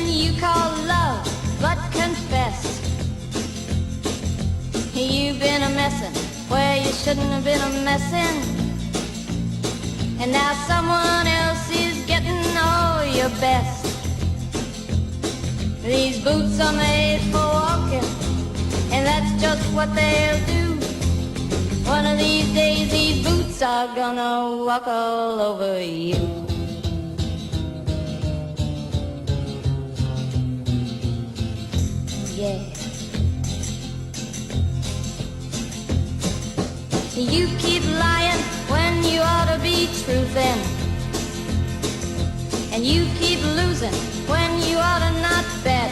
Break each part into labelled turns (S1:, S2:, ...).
S1: you call love, but confess you've been a messin' where you shouldn't have been a messin'. And now someone else is getting all your best. These boots are made for walking, and that's just what they'll do. One of these days these boots are gonna walk all over you. Yeah. You keep lying when you ought to be truthin', and you keep losing when you ought to not bet.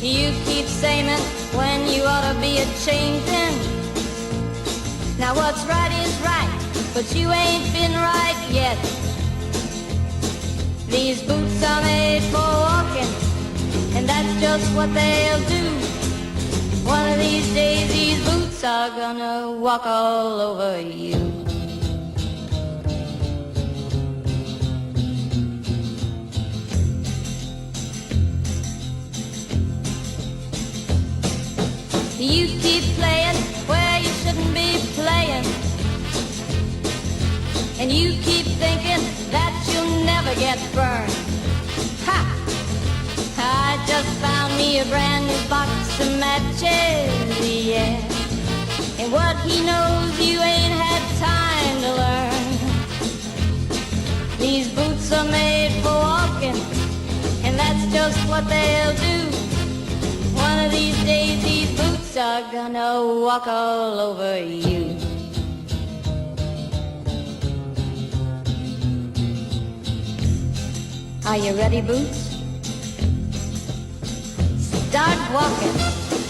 S1: You keep saying when you ought to be a-changin'. Now what's right is right, but you ain't been right yet. These boots are made for walking, and that's just what they'll do. One of these days these boots are gonna walk all over you. You keep playing where you shouldn't be playing, and you keep thinking that you'll never get burned. Ha! I just found me a brand new box of matches, yeah. And what he knows you ain't had time to learn. These boots are made for walking, and that's just what they'll do. One of these days these boots are gonna walk all over you. Are you ready, Boots? Start walking.